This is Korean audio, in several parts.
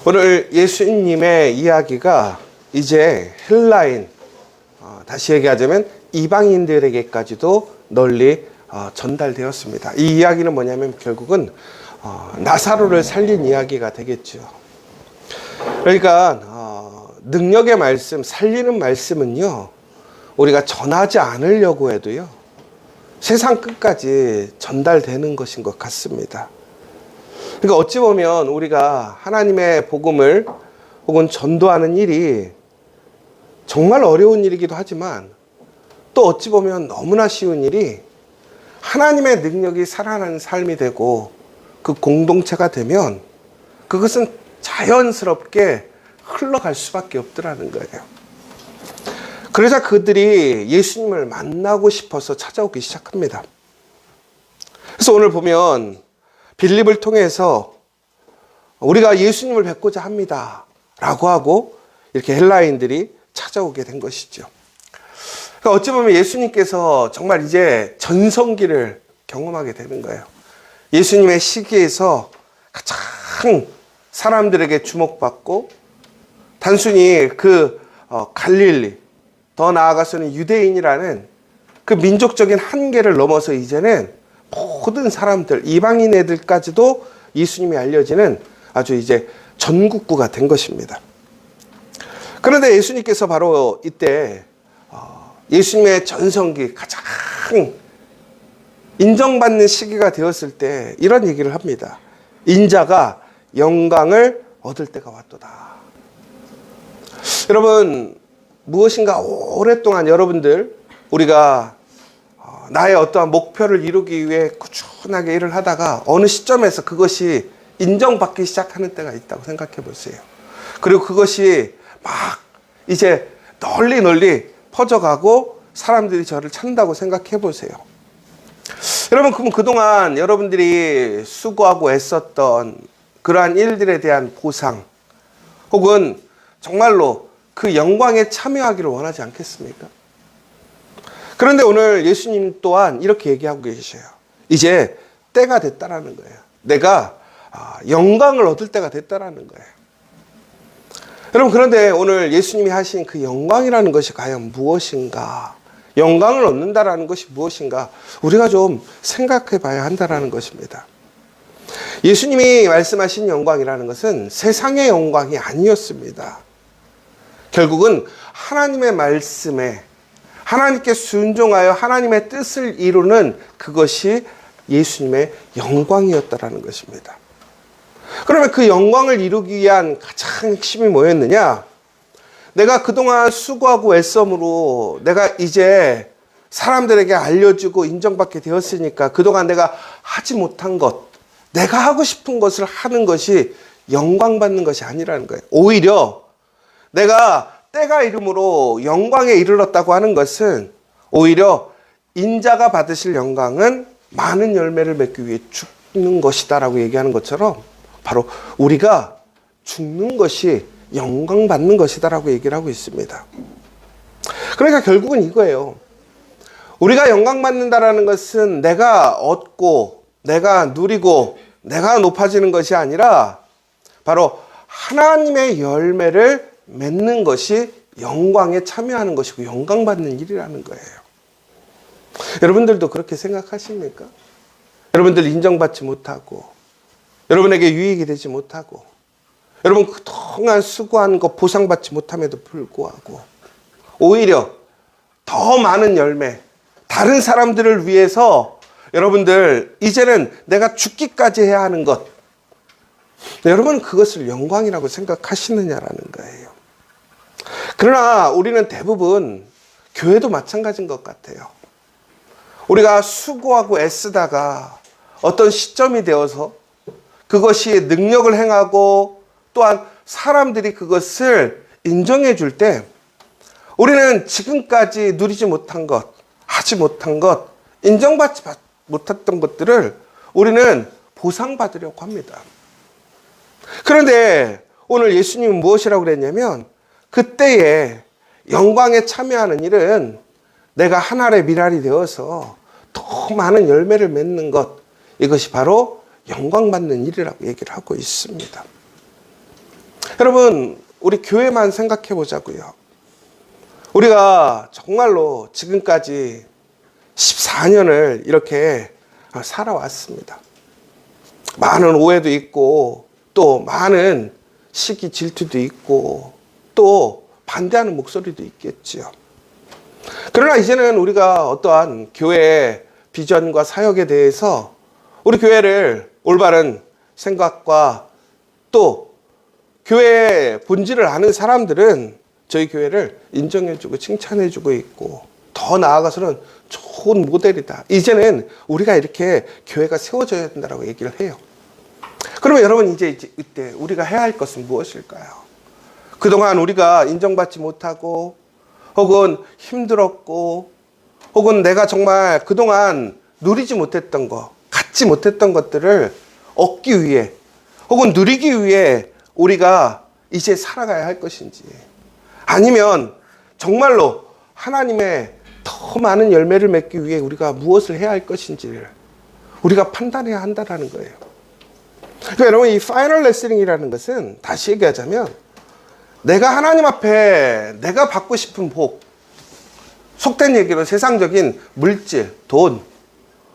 오늘 예수님의 이야기가 이제 헬라인, 다시 얘기하자면 이방인들에게까지도 널리 전달되었습니다. 이 이야기는 뭐냐면 결국은 나사로를 살린 이야기가 되겠죠. 그러니까 능력의 말씀, 살리는 말씀은요, 우리가 전하지 않으려고 해도요, 세상 끝까지 전달되는 것인 것 같습니다. 그러니까 어찌 보면 우리가 하나님의 복음을 혹은 전도하는 일이 정말 어려운 일이기도 하지만, 또 어찌 보면 너무나 쉬운 일이 하나님의 능력이 살아나는 삶이 되고 그 공동체가 되면 그것은 자연스럽게 흘러갈 수밖에 없더라는 거예요. 그러자 그들이 예수님을 만나고 싶어서 찾아오기 시작합니다. 그래서 오늘 보면 빌립을 통해서 우리가 예수님을 뵙고자 합니다 라고 하고 이렇게 헬라인들이 찾아오게 된 것이죠. 그러니까 어찌 보면 예수님께서 정말 이제 전성기를 경험하게 되는 거예요. 예수님의 시기에서 가장 사람들에게 주목받고, 단순히 그 갈릴리, 더 나아가서는 유대인이라는 그 민족적인 한계를 넘어서 이제는 모든 사람들, 이방인 애들까지도 예수님이 알려지는 아주 이제 전국구가 된 것입니다. 그런데 예수님께서 바로 이때 예수님의 전성기 가장 인정받는 시기가 되었을 때 이런 얘기를 합니다. 인자가 영광을 얻을 때가 왔도다. 여러분, 무엇인가 오랫동안 여러분들, 우리가 나의 어떠한 목표를 이루기 위해 꾸준하게 일을 하다가 어느 시점에서 그것이 인정받기 시작하는 때가 있다고 생각해 보세요. 그리고 그것이 막 이제 널리 퍼져가고 사람들이 저를 찾는다고 생각해 보세요. 여러분, 그럼 그동안 여러분들이 수고하고 애썼던 그러한 일들에 대한 보상, 혹은 정말로 그 영광에 참여하기를 원하지 않겠습니까? 그런데 오늘 예수님 또한 이렇게 얘기하고 계셔요. 이제 때가 됐다라는 거예요. 내가 영광을 얻을 때가 됐다라는 거예요. 여러분, 그런데 오늘 예수님이 하신 그 영광이라는 것이 과연 무엇인가? 영광을 얻는다라는 것이 무엇인가? 우리가 좀 생각해 봐야 한다라는 것입니다. 예수님이 말씀하신 영광이라는 것은 세상의 영광이 아니었습니다. 결국은 하나님의 말씀에, 하나님께 순종하여 하나님의 뜻을 이루는 그것이 예수님의 영광이었다라는 것입니다. 그러면 그 영광을 이루기 위한 가장 핵심이 뭐였느냐? 내가 그동안 수고하고 애써으로 내가 이제 사람들에게 알려주고 인정받게 되었으니까 그동안 내가 하지 못한 것, 내가 하고 싶은 것을 하는 것이 영광받는 것이 아니라는 거예요. 오히려 내가 때가 이름으로 영광에 이르렀다고 하는 것은 오히려 인자가 받으실 영광은 많은 열매를 맺기 위해 죽는 것이다라고 얘기하는 것처럼 바로 우리가 죽는 것이 영광 받는 것이다라고 얘기를 하고 있습니다. 그러니까 결국은 이거예요. 우리가 영광 받는다라는 것은 내가 얻고 내가 누리고 내가 높아지는 것이 아니라 바로 하나님의 열매를 맺는 것이 영광에 참여하는 것이고 영광 받는 일이라는 거예요. 여러분들도 그렇게 생각하십니까? 여러분들 인정받지 못하고, 여러분에게 유익이 되지 못하고, 여러분 그동안 수고한 거 보상받지 못함에도 불구하고 오히려 더 많은 열매, 다른 사람들을 위해서 여러분들 이제는 내가 죽기까지 해야 하는 것, 여러분은 그것을 영광이라고 생각하시느냐라는 거예요. 그러나 우리는 대부분, 교회도 마찬가지인 것 같아요. 우리가 수고하고 애쓰다가 어떤 시점이 되어서 그것이 능력을 행하고 또한 사람들이 그것을 인정해 줄 때 우리는 지금까지 누리지 못한 것, 하지 못한 것, 인정받지 못했던 것들을 우리는 보상받으려고 합니다. 그런데 오늘 예수님은 무엇이라고 그랬냐면, 그때에 영광에 참여하는 일은 내가 한 알의 미랄이 되어서 더 많은 열매를 맺는 것, 이것이 바로 영광받는 일이라고 얘기를 하고 있습니다. 여러분, 우리 교회만 생각해 보자고요. 우리가 정말로 지금까지 14년을 이렇게 살아왔습니다. 많은 오해도 있고, 또 많은 시기 질투도 있고, 또 반대하는 목소리도 있겠지요. 그러나 이제는 우리가 어떠한 교회의 비전과 사역에 대해서 우리 교회를 올바른 생각과 또 교회의 본질을 아는 사람들은 저희 교회를 인정해주고 칭찬해주고 있고, 더 나아가서는 좋은 모델이다. 이제는 우리가 이렇게 교회가 세워져야 된다고 얘기를 해요. 그러면 여러분, 이제 이때 우리가 해야 할 것은 무엇일까요? 그동안 우리가 인정받지 못하고, 혹은 힘들었고, 혹은 내가 정말 그동안 누리지 못했던 것, 갖지 못했던 것들을 얻기 위해, 혹은 누리기 위해 우리가 이제 살아가야 할 것인지, 아니면 정말로 하나님의 더 많은 열매를 맺기 위해 우리가 무엇을 해야 할 것인지를 우리가 판단해야 한다는 거예요. 그러니까 여러분, 이 파이널 레슬링이라는 것은 다시 얘기하자면, 내가 하나님 앞에 내가 받고 싶은 복, 속된 얘기로 세상적인 물질, 돈,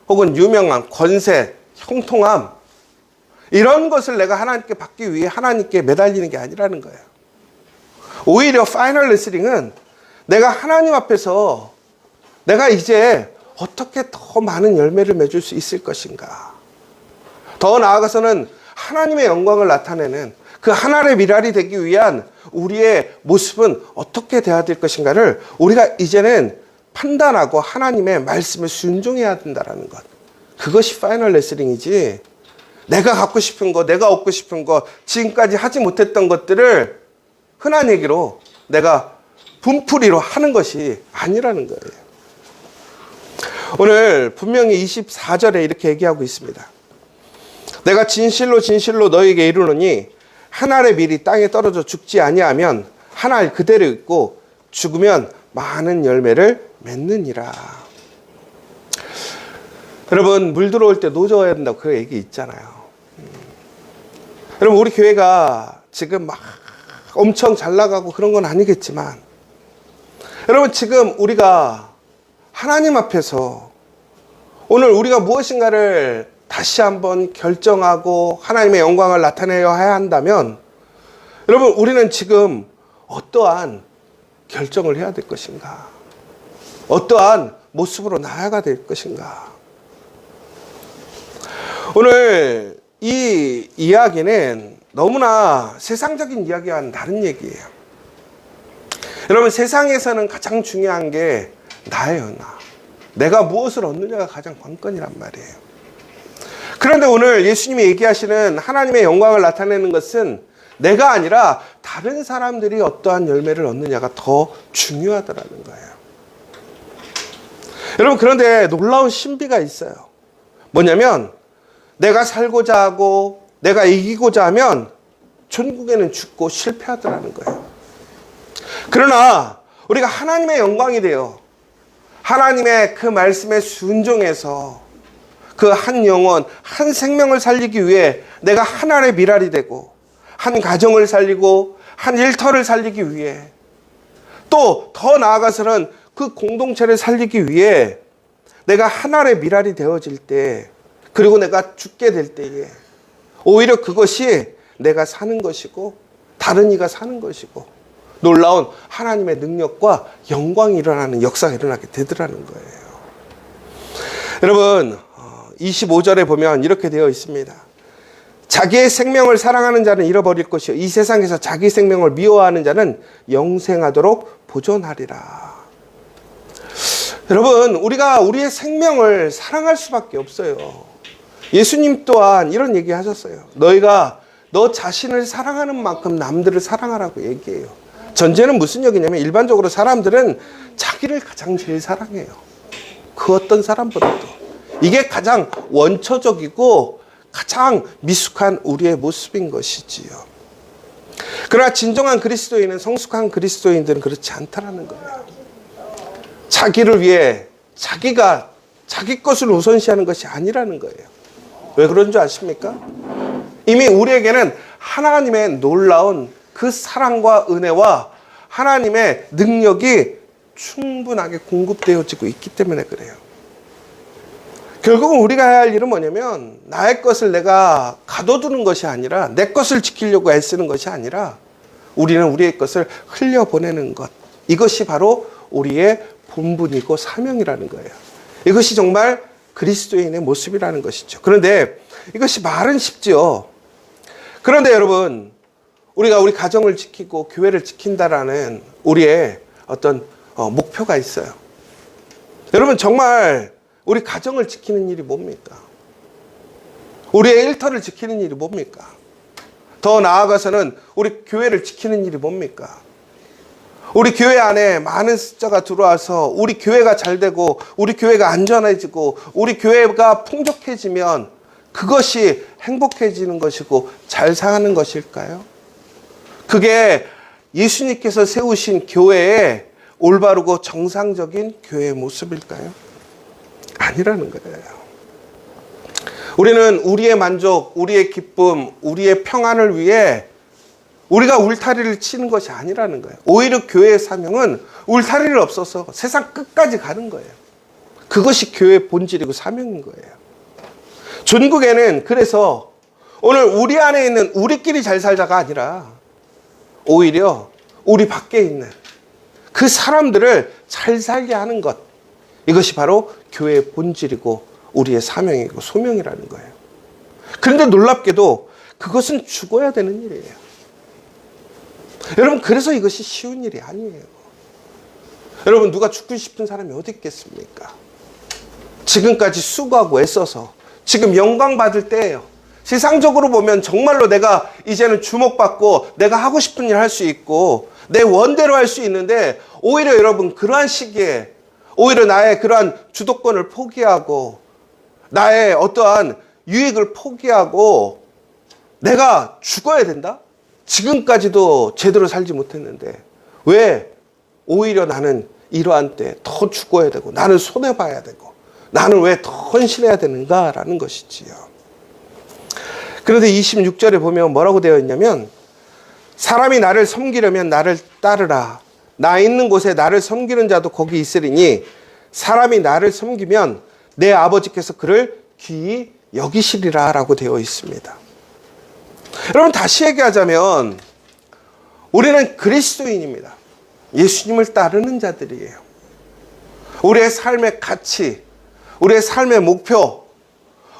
혹은 유명함, 권세, 형통함, 이런 것을 내가 하나님께 받기 위해 하나님께 매달리는 게 아니라는 거예요. 오히려 파이널 레슬링은 내가 하나님 앞에서 내가 이제 어떻게 더 많은 열매를 맺을 수 있을 것인가, 더 나아가서는 하나님의 영광을 나타내는 그 하나의 미랄이 되기 위한 우리의 모습은 어떻게 돼야 될 것인가를 우리가 이제는 판단하고 하나님의 말씀에 순종해야 된다는 것. 그것이 파이널 레슬링이지, 내가 갖고 싶은 거, 내가 얻고 싶은 거, 지금까지 하지 못했던 것들을 흔한 얘기로 내가 분풀이로 하는 것이 아니라는 거예요. 오늘 분명히 24절에 이렇게 얘기하고 있습니다. 내가 진실로 진실로 너에게 이르노니 한 알의 밀이 땅에 떨어져 죽지 아니하면 한 알 그대로 있고 죽으면 많은 열매를 맺느니라. 여러분, 물 들어올 때 노져야 된다고 그 얘기 있잖아요. 여러분, 우리 교회가 지금 막 엄청 잘 나가고 그런 건 아니겠지만, 여러분, 지금 우리가 하나님 앞에서 오늘 우리가 무엇인가를 다시 한번 결정하고 하나님의 영광을 나타내야 한다면, 여러분, 우리는 지금 어떠한 결정을 해야 될 것인가, 어떠한 모습으로 나아가야 될 것인가. 오늘 이 이야기는 너무나 세상적인 이야기와는 다른 얘기예요. 여러분, 세상에서는 가장 중요한 게 나예요, 나. 내가 무엇을 얻느냐가 가장 관건이란 말이에요. 그런데 오늘 예수님이 얘기하시는 하나님의 영광을 나타내는 것은 내가 아니라 다른 사람들이 어떠한 열매를 얻느냐가 더 중요하다는 거예요. 여러분, 그런데 놀라운 신비가 있어요. 뭐냐면, 내가 살고자 하고 내가 이기고자 하면 천국에는 죽고 실패하더라는 거예요. 그러나 우리가 하나님의 영광이 되어 하나님의 그 말씀에 순종해서 그 한 영혼, 한 생명을 살리기 위해 내가 한 알의 미랄이 되고, 한 가정을 살리고 한 일터를 살리기 위해, 또 더 나아가서는 그 공동체를 살리기 위해 내가 한 알의 미랄이 되어질 때, 그리고 내가 죽게 될 때에 오히려 그것이 내가 사는 것이고 다른 이가 사는 것이고 놀라운 하나님의 능력과 영광이 일어나는 역사가 일어나게 되더라는 거예요. 여러분, 25절에 보면 이렇게 되어 있습니다. 자기의 생명을 사랑하는 자는 잃어버릴 것이요 이 세상에서 자기 생명을 미워하는 자는 영생하도록 보존하리라. 여러분, 우리가 우리의 생명을 사랑할 수밖에 없어요. 예수님 또한 이런 얘기 하셨어요. 너희가 너 자신을 사랑하는 만큼 남들을 사랑하라고 얘기해요. 전제는 무슨 얘기냐면, 일반적으로 사람들은 자기를 가장 제일 사랑해요. 그 어떤 사람보다도. 이게 가장 원초적이고 가장 미숙한 우리의 모습인 것이지요. 그러나 진정한 그리스도인은, 성숙한 그리스도인들은 그렇지 않다라는 거예요. 자기를 위해 자기가 자기 것을 우선시하는 것이 아니라는 거예요. 왜 그런 줄 아십니까? 이미 우리에게는 하나님의 놀라운 그 사랑과 은혜와 하나님의 능력이 충분하게 공급되어지고 있기 때문에 그래요. 결국은 우리가 해야 할 일은 뭐냐면 나의 것을 내가 가둬두는 것이 아니라 내 것을 지키려고 애쓰는 것이 아니라 우리는 우리의 것을 흘려보내는 것. 이것이 바로 우리의 본분이고 사명이라는 거예요. 이것이 정말 그리스도인의 모습이라는 것이죠. 그런데 이것이 말은 쉽죠. 그런데 여러분, 우리가 우리 가정을 지키고 교회를 지킨다라는 우리의 어떤 목표가 있어요. 여러분, 정말 우리 가정을 지키는 일이 뭡니까? 우리의 일터를 지키는 일이 뭡니까? 더 나아가서는 우리 교회를 지키는 일이 뭡니까? 우리 교회 안에 많은 숫자가 들어와서 우리 교회가 잘 되고 우리 교회가 안전해지고 우리 교회가 풍족해지면 그것이 행복해지는 것이고 잘 사는 것일까요? 그게 예수님께서 세우신 교회의 올바르고 정상적인 교회의 모습일까요? 아니라는 거예요. 우리는 우리의 만족, 우리의 기쁨, 우리의 평안을 위해 우리가 울타리를 치는 것이 아니라는 거예요. 오히려 교회의 사명은 울타리를 없어서 세상 끝까지 가는 거예요. 그것이 교회의 본질이고 사명인 거예요. 전국에는 그래서 오늘 우리 안에 있는 우리끼리 잘 살자가 아니라 오히려 우리 밖에 있는 그 사람들을 잘 살게 하는 것, 이것이 바로 교회의 본질이고 우리의 사명이고 소명이라는 거예요. 그런데 놀랍게도 그것은 죽어야 되는 일이에요. 여러분, 그래서 이것이 쉬운 일이 아니에요. 여러분, 누가 죽고 싶은 사람이 어디 있겠습니까? 지금까지 수고하고 애써서 지금 영광 받을 때예요. 세상적으로 보면 정말로 내가 이제는 주목받고 내가 하고 싶은 일 할 수 있고 내 원대로 할 수 있는데, 오히려 여러분, 그러한 시기에 오히려 나의 그러한 주도권을 포기하고 나의 어떠한 유익을 포기하고 내가 죽어야 된다? 지금까지도 제대로 살지 못했는데 왜 오히려 나는 이러한 때 더 죽어야 되고 나는 손해봐야 되고 나는 왜 더 헌신해야 되는가라는 것이지요. 그런데 26절에 보면 뭐라고 되어 있냐면, 사람이 나를 섬기려면 나를 따르라. 나 있는 곳에 나를 섬기는 자도 거기 있으리니 사람이 나를 섬기면 내 아버지께서 그를 귀히 여기시리라 라고 되어 있습니다. 여러분, 다시 얘기하자면 우리는 그리스도인입니다. 예수님을 따르는 자들이에요. 우리의 삶의 가치, 우리의 삶의 목표,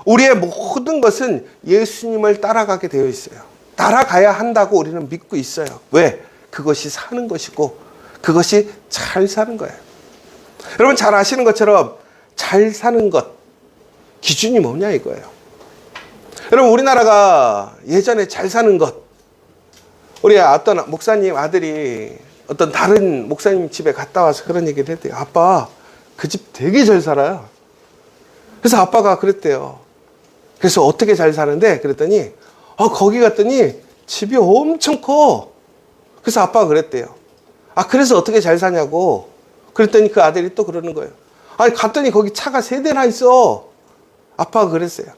우리의 모든 것은 예수님을 따라가게 되어 있어요. 따라가야 한다고 우리는 믿고 있어요. 왜? 그것이 사는 것이고 그것이 잘 사는 거예요. 여러분, 잘 아시는 것처럼 잘 사는 것 기준이 뭐냐 이거예요. 여러분, 우리나라가 예전에 잘 사는 것, 우리 어떤 목사님 아들이 어떤 다른 목사님 집에 갔다 와서 그런 얘기를 했대요. 아빠, 그 집 되게 잘 살아요. 그래서 아빠가 그랬대요. 그래서 어떻게 잘 사는데? 그랬더니 거기 갔더니 집이 엄청 커. 그래서 아빠가 그랬대요. 그래서 어떻게 잘 사냐고. 그랬더니 그 아들이 또 그러는 거예요. 아니, 갔더니 거기 차가 3대나 있어. 아빠가 그랬어요.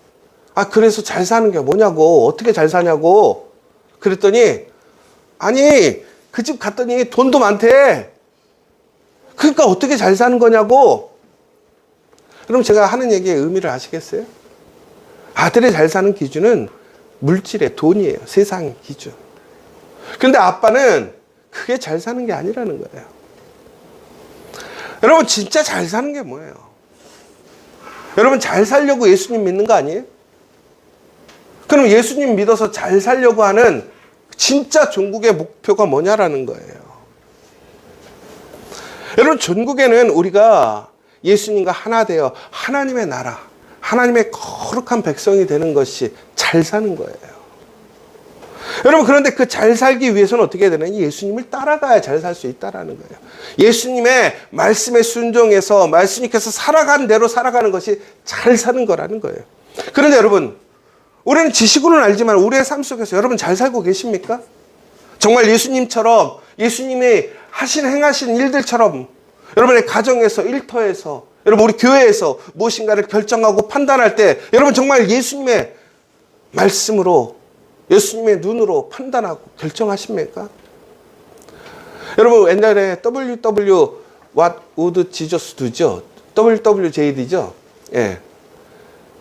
그래서 잘 사는 게 뭐냐고. 어떻게 잘 사냐고. 그랬더니 아니, 그 집 갔더니 돈도 많대. 그러니까 어떻게 잘 사는 거냐고. 그럼 제가 하는 얘기의 의미를 아시겠어요? 아들이 잘 사는 기준은 물질의 돈이에요. 세상 기준. 그런데 아빠는 그게 잘 사는 게 아니라는 거예요. 여러분, 진짜 잘 사는 게 뭐예요? 여러분, 잘 살려고 예수님 믿는 거 아니에요? 그럼 예수님 믿어서 잘 살려고 하는 진짜 전국의 목표가 뭐냐라는 거예요. 여러분, 전국에는 우리가 예수님과 하나 되어 하나님의 나라, 하나님의 거룩한 백성이 되는 것이 잘 사는 거예요. 여러분, 그런데 그 잘 살기 위해서는 어떻게 해야 되느냐? 예수님을 따라가야 잘 살 수 있다라는 거예요. 예수님의 말씀에 순종해서 말씀님께서 살아간 대로 살아가는 것이 잘 사는 거라는 거예요. 그런데 여러분, 우리는 지식으로는 알지만 우리의 삶 속에서 여러분 잘 살고 계십니까? 정말 예수님처럼, 예수님이 행하신 일들처럼 여러분의 가정에서, 일터에서, 여러분 우리 교회에서 무엇인가를 결정하고 판단할 때 여러분 정말 예수님의 말씀으로 예수님의 눈으로 판단하고 결정하십니까? 여러분 옛날에 WW What would Jesus do죠? WWJD죠? 예.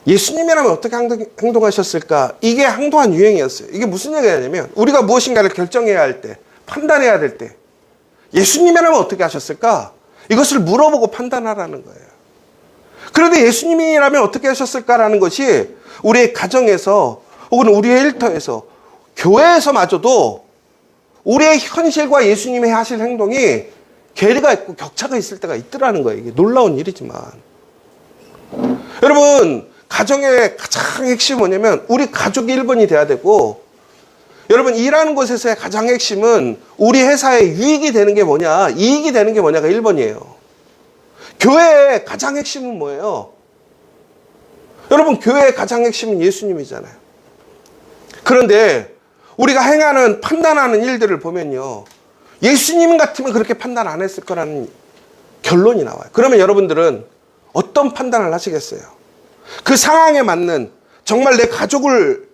예수님이라면 어떻게 행동하셨을까? 이게 한동안 유행이었어요. 이게 무슨 얘기냐면 우리가 무엇인가를 결정해야 할 때, 판단해야 될 때 예수님이라면 어떻게 하셨을까? 이것을 물어보고 판단하라는 거예요. 그런데 예수님이라면 어떻게 하셨을까라는 것이 우리의 가정에서 혹은 우리의 일터에서 교회에서마저도 우리의 현실과 예수님이 하실 행동이 괴리가 있고 격차가 있을 때가 있더라는 거예요. 이게 놀라운 일이지만 여러분 가정의 가장 핵심이 뭐냐면 우리 가족이 1번이 돼야 되고 여러분 일하는 곳에서의 가장 핵심은 우리 회사에 유익이 되는 게 뭐냐 이익이 되는 게 뭐냐가 1번이에요. 교회의 가장 핵심은 뭐예요? 여러분 교회의 가장 핵심은 예수님이잖아요. 그런데 우리가 행하는 판단하는 일들을 보면요 예수님 같으면 그렇게 판단 안 했을 거라는 결론이 나와요. 그러면 여러분들은 어떤 판단을 하시겠어요? 그 상황에 맞는 정말 내 가족을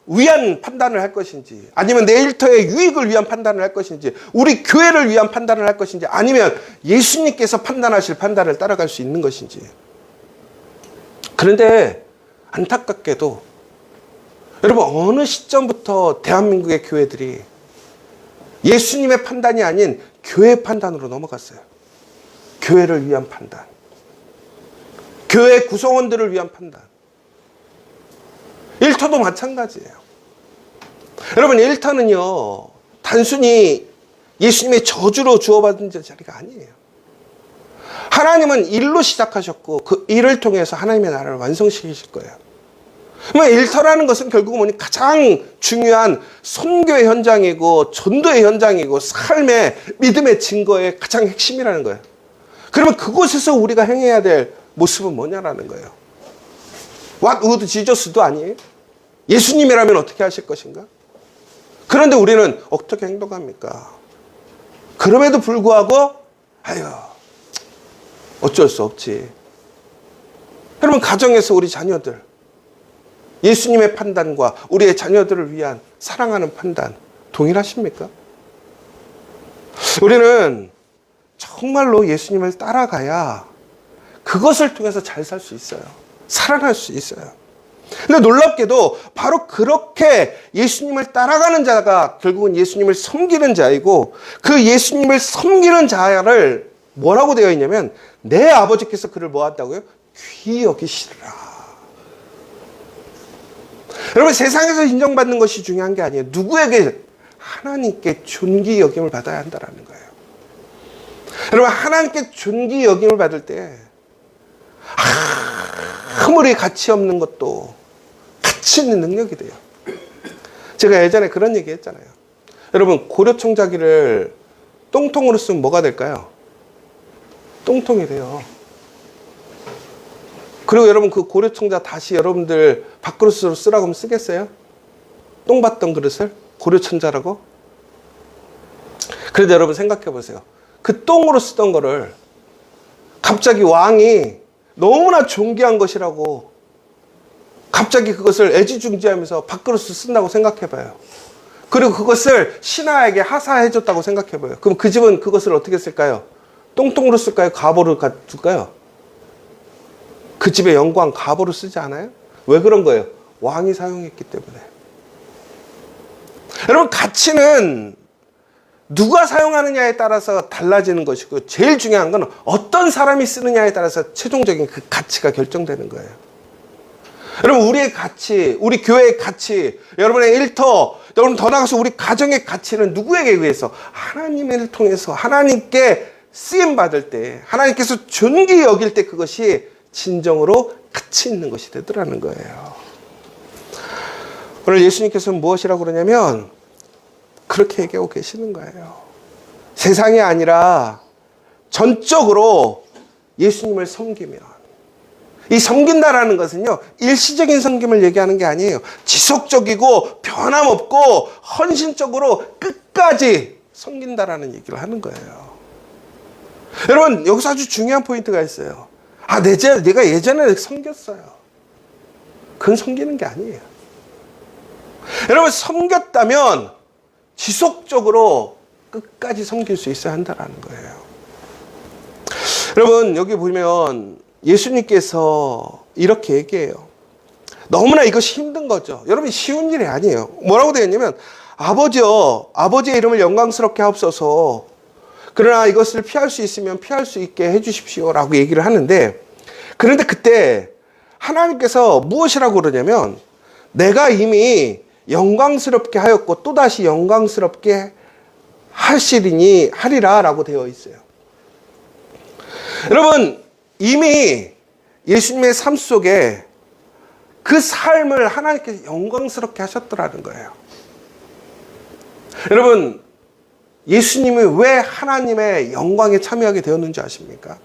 위한 판단을 할 것인지 아니면 내 일터의 유익을 위한 판단을 할 것인지 우리 교회를 위한 판단을 할 것인지 아니면 예수님께서 판단하실 판단을 따라갈 수 있는 것인지. 그런데 안타깝게도 여러분 어느 시점부터 대한민국의 교회들이 예수님의 판단이 아닌 교회 판단으로 넘어갔어요. 교회를 위한 판단, 교회 구성원들을 위한 판단. 일터도 마찬가지예요. 여러분 일터는요 단순히 예수님의 저주로 주어받은 자리가 아니에요. 하나님은 일로 시작하셨고 그 일을 통해서 하나님의 나라를 완성시키실 거예요. 일터라는 것은 결국은 뭐니 가장 중요한 선교의 현장이고 전도의 현장이고 삶의 믿음의 증거의 가장 핵심이라는 거예요. 그러면 그곳에서 우리가 행해야 될 모습은 뭐냐라는 거예요. What would Jesus도 아니에요? 예수님이라면 어떻게 하실 것인가? 그런데 우리는 어떻게 행동합니까? 그럼에도 불구하고 아유 어쩔 수 없지. 여러분 가정에서 우리 자녀들 예수님의 판단과 우리의 자녀들을 위한 사랑하는 판단 동일하십니까? 우리는 정말로 예수님을 따라가야 그것을 통해서 잘 살 수 있어요. 살아날 수 있어요. 근데 놀랍게도 바로 그렇게 예수님을 따라가는 자가 결국은 예수님을 섬기는 자이고 그 예수님을 섬기는 자를 뭐라고 되어 있냐면 내 아버지께서 그를 뭐 한다고요? 귀히 여기시리라. 여러분 세상에서 인정받는 것이 중요한 게 아니에요. 누구에게? 하나님께 존귀 여김을 받아야 한다는 거예요. 여러분 하나님께 존귀 여김을 받을 때 아무리 가치 없는 것도 가치 있는 능력이 돼요. 제가 예전에 그런 얘기 했잖아요. 여러분 고려청자기를 똥통으로 쓰면 뭐가 될까요? 똥통이 돼요. 그리고 여러분 그 고려청자 다시 여러분들 밥그릇으로 쓰라고 하면 쓰겠어요? 똥 받던 그릇을 고려청자라고? 그래도 여러분 생각해 보세요. 그 똥으로 쓰던 거를 갑자기 왕이 너무나 존귀한 것이라고 갑자기 그것을 애지중지하면서 밥그릇을 쓴다고 생각해 봐요. 그리고 그것을 신하에게 하사해 줬다고 생각해 봐요. 그럼 그 집은 그것을 어떻게 쓸까요? 똥통으로 쓸까요? 갑오로 둘까요? 그 집의 영광 갑오로 쓰지 않아요? 왜 그런 거예요? 왕이 사용했기 때문에. 여러분 가치는 누가 사용하느냐에 따라서 달라지는 것이고 제일 중요한 건 어떤 사람이 쓰느냐에 따라서 최종적인 그 가치가 결정되는 거예요. 여러분 우리의 가치, 우리 교회의 가치, 여러분의 일터, 여러분 더 나아가서 우리 가정의 가치는 누구에게 의해서? 하나님을 통해서 하나님께 쓰임받을 때 하나님께서 존귀 여길 때 그것이 진정으로 가치 있는 것이 되더라는 거예요. 오늘 예수님께서는 무엇이라고 그러냐면 그렇게 얘기하고 계시는 거예요. 세상이 아니라 전적으로 예수님을 섬기면, 이 섬긴다라는 것은요 일시적인 섬김을 얘기하는 게 아니에요. 지속적이고 변함없고 헌신적으로 끝까지 섬긴다라는 얘기를 하는 거예요. 여러분 여기서 아주 중요한 포인트가 있어요. 내가 예전에 섬겼어요. 그건 섬기는 게 아니에요. 여러분, 섬겼다면 지속적으로 끝까지 섬길 수 있어야 한다는 거예요. 여러분, 여기 보면 예수님께서 이렇게 얘기해요. 너무나 이것이 힘든 거죠. 여러분, 쉬운 일이 아니에요. 뭐라고 되어 있냐면, 아버지여, 아버지의 이름을 영광스럽게 하옵소서. 그러나 이것을 피할 수 있으면 피할 수 있게 해주십시오. 라고 얘기를 하는데, 그런데 그때 하나님께서 무엇이라고 그러냐면, 내가 이미 영광스럽게 하였고 또다시 영광스럽게 하리라 라고 되어 있어요. 여러분, 이미 예수님의 삶 속에 그 삶을 하나님께서 영광스럽게 하셨더라는 거예요. 여러분, 예수님이 왜 하나님의 영광에 참여하게 되었는지 아십니까?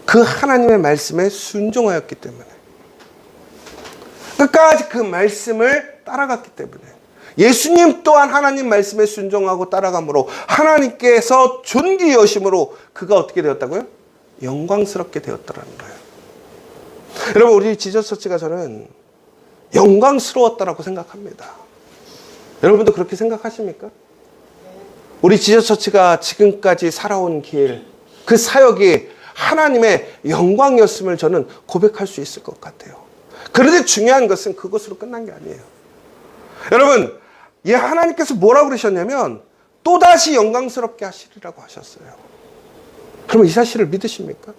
그 하나님의 말씀에 순종하였기 때문에, 끝까지 그 말씀을 따라갔기 때문에, 예수님 또한 하나님 말씀에 순종하고 따라감으로 하나님께서 존귀 여심으로 그가 어떻게 되었다고요? 영광스럽게 되었더라는 거예요. 여러분, 우리 지저처치가 저는 영광스러웠다라고 생각합니다. 여러분도 그렇게 생각하십니까? 우리 지저처치가 지금까지 살아온 길, 그 사역이 하나님의 영광이었음을 저는 고백할 수 있을 것 같아요. 그런데 중요한 것은 그것으로 끝난 게 아니에요. 여러분, 하나님께서 뭐라고 그러셨냐면 또다시 영광스럽게 하시리라고 하셨어요. 그러면 이 사실을 믿으십니까?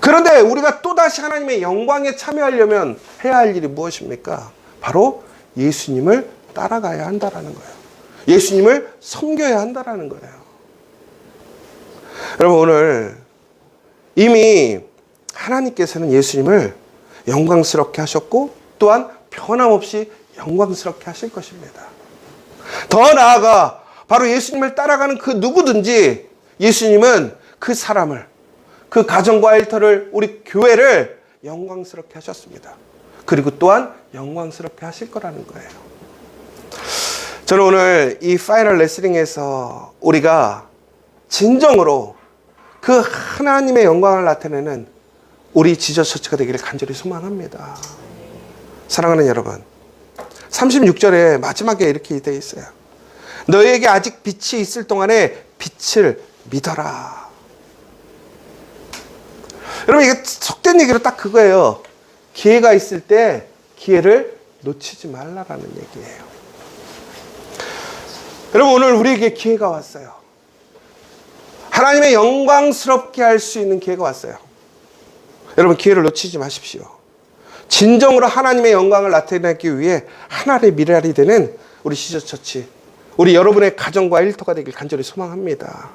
그런데 우리가 또다시 하나님의 영광에 참여하려면 해야 할 일이 무엇입니까? 바로 예수님을 따라가야 한다라는 거예요. 예수님을 섬겨야 한다라는 거예요. 여러분, 오늘 이미 하나님께서는 예수님을 영광스럽게 하셨고 또한 변함없이 영광스럽게 하실 것입니다. 더 나아가 바로 예수님을 따라가는 그 누구든지 예수님은 그 사람을, 그 가정과 일터를, 우리 교회를 영광스럽게 하셨습니다. 그리고 또한 영광스럽게 하실 거라는 거예요. 저는 오늘 이 파이널 레슬링에서 우리가 진정으로 그 하나님의 영광을 나타내는 우리 지저처치가 되기를 간절히 소망합니다. 사랑하는 여러분, 36절에 마지막에 이렇게 되어 있어요. 너희에게 아직 빛이 있을 동안에 빛을 믿어라. 여러분, 이게 속된 얘기로 딱 그거예요. 기회가 있을 때 기회를 놓치지 말라라는 얘기예요. 여러분, 오늘 우리에게 기회가 왔어요. 하나님의 영광스럽게 할 수 있는 기회가 왔어요. 여러분, 기회를 놓치지 마십시오. 진정으로 하나님의 영광을 나타내기 위해 하나의 미랄이 되는 우리 시저처치, 우리 여러분의 가정과 일터가 되길 간절히 소망합니다.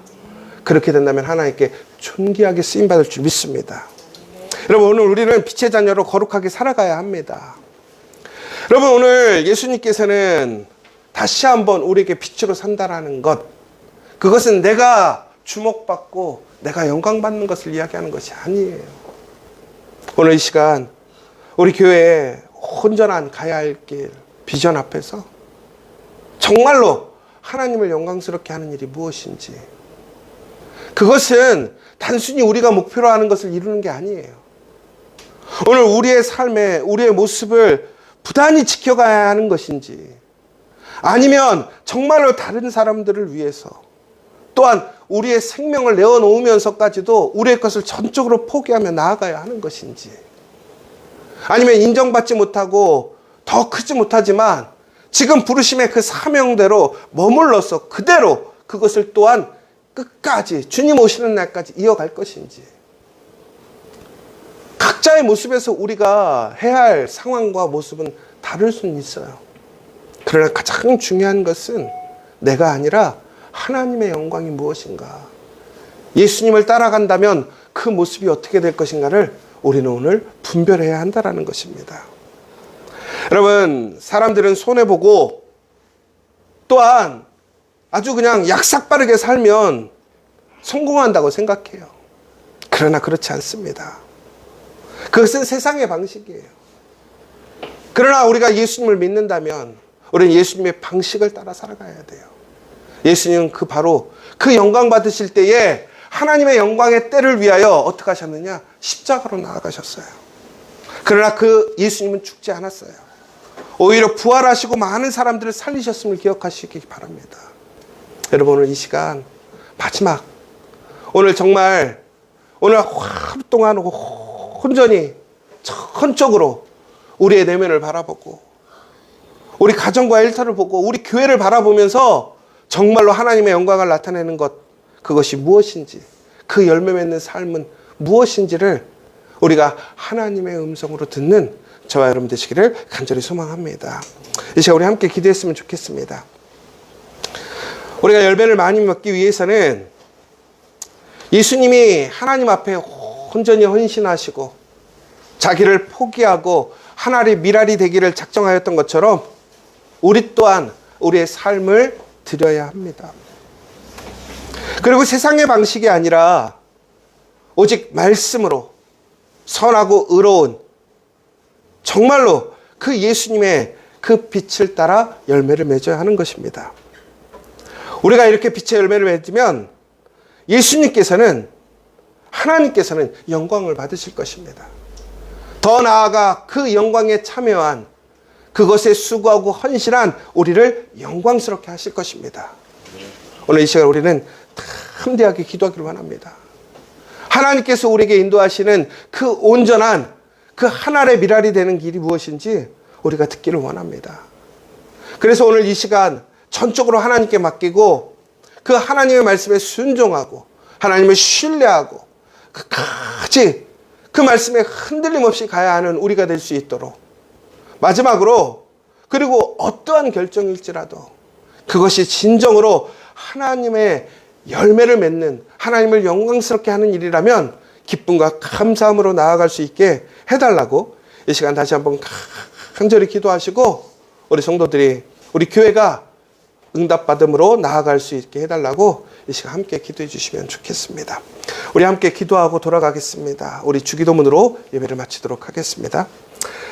그렇게 된다면 하나님께 존귀하게 쓰임받을 줄 믿습니다. 여러분, 오늘 우리는 빛의 자녀로 거룩하게 살아가야 합니다. 여러분, 오늘 예수님께서는 다시 한번 우리에게 빛으로 산다라는 것, 그것은 내가 주목받고 내가 영광받는 것을 이야기하는 것이 아니에요. 오늘 이 시간 우리 교회에 온전한 가야 할 길, 비전 앞에서 정말로 하나님을 영광스럽게 하는 일이 무엇인지, 그것은 단순히 우리가 목표로 하는 것을 이루는 게 아니에요. 오늘 우리의 삶에 우리의 모습을 부단히 지켜가야 하는 것인지, 아니면 정말로 다른 사람들을 위해서 또한 우리의 생명을 내어놓으면서까지도 우리의 것을 전적으로 포기하며 나아가야 하는 것인지, 아니면 인정받지 못하고 더 크지 못하지만 지금 부르심의 그 사명대로 머물러서 그대로 그것을 또한 끝까지 주님 오시는 날까지 이어갈 것인지, 각자의 모습에서 우리가 해야 할 상황과 모습은 다를 수는 있어요. 그러나 가장 중요한 것은 내가 아니라 하나님의 영광이 무엇인가, 예수님을 따라간다면 그 모습이 어떻게 될 것인가를 우리는 오늘 분별해야 한다는 것입니다. 여러분, 사람들은 손해보고 또한 아주 그냥 약삭빠르게 살면 성공한다고 생각해요. 그러나 그렇지 않습니다. 그것은 세상의 방식이에요. 그러나 우리가 예수님을 믿는다면 우리는 예수님의 방식을 따라 살아가야 돼요. 예수님은 바로 그 영광 받으실 때에 하나님의 영광의 때를 위하여 어떻게 하셨느냐? 십자가로 나아가셨어요. 그러나 그 예수님은 죽지 않았어요. 오히려 부활하시고 많은 사람들을 살리셨음을 기억하시기 바랍니다. 여러분, 오늘 이 시간 마지막, 오늘 정말 오늘 하루 동안 온전히 전적으로 우리의 내면을 바라보고 우리 가정과 일터를 보고 우리 교회를 바라보면서 정말로 하나님의 영광을 나타내는 것, 그것이 무엇인지, 그 열매 맺는 삶은 무엇인지를 우리가 하나님의 음성으로 듣는 저와 여러분 되시기를 간절히 소망합니다. 이 시간 우리 함께 기도했으면 좋겠습니다. 우리가 열매를 많이 맺기 위해서는 예수님이 하나님 앞에 온전히 헌신하시고 자기를 포기하고 하나님의 미랄이 되기를 작정하였던 것처럼 우리 또한 우리의 삶을 드려야 합니다. 그리고 세상의 방식이 아니라 오직 말씀으로 선하고 의로운 정말로 그 예수님의 그 빛을 따라 열매를 맺어야 하는 것입니다. 우리가 이렇게 빛의 열매를 맺으면 예수님께서는, 하나님께서는 영광을 받으실 것입니다. 더 나아가 그 영광에 참여한, 그것에 수고하고 헌신한 우리를 영광스럽게 하실 것입니다. 오늘 이 시간 우리는 담대하게 기도하기를 원합니다. 하나님께서 우리에게 인도하시는 그 온전한 그 하늘의 미랄이 되는 길이 무엇인지 우리가 듣기를 원합니다. 그래서 오늘 이 시간 전적으로 하나님께 맡기고 그 하나님의 말씀에 순종하고 하나님을 신뢰하고 끝까지 그 말씀에 흔들림 없이 가야 하는 우리가 될 수 있도록, 마지막으로, 그리고 어떠한 결정일지라도 그것이 진정으로 하나님의 열매를 맺는, 하나님을 영광스럽게 하는 일이라면 기쁨과 감사함으로 나아갈 수 있게 해달라고 이 시간 다시 한번 간절히 기도하시고, 우리 성도들이, 우리 교회가 응답받음으로 나아갈 수 있게 해달라고 이 시간 함께 기도해 주시면 좋겠습니다. 우리 함께 기도하고 돌아가겠습니다. 우리 주기도문으로 예배를 마치도록 하겠습니다.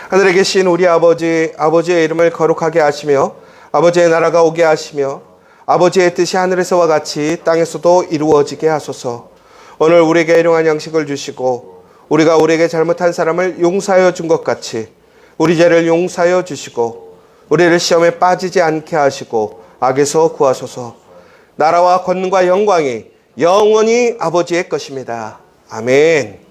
하늘에 계신 우리 아버지, 아버지의 이름을 거룩하게 하시며 아버지의 나라가 오게 하시며 아버지의 뜻이 하늘에서와 같이 땅에서도 이루어지게 하소서. 오늘 우리에게 일용할 양식을 주시고 우리가 우리에게 잘못한 사람을 용서하여 준 것 같이 우리 죄를 용서하여 주시고 우리를 시험에 빠지지 않게 하시고 악에서 구하소서. 나라와 권능과 영광이 영원히 아버지의 것입니다. 아멘.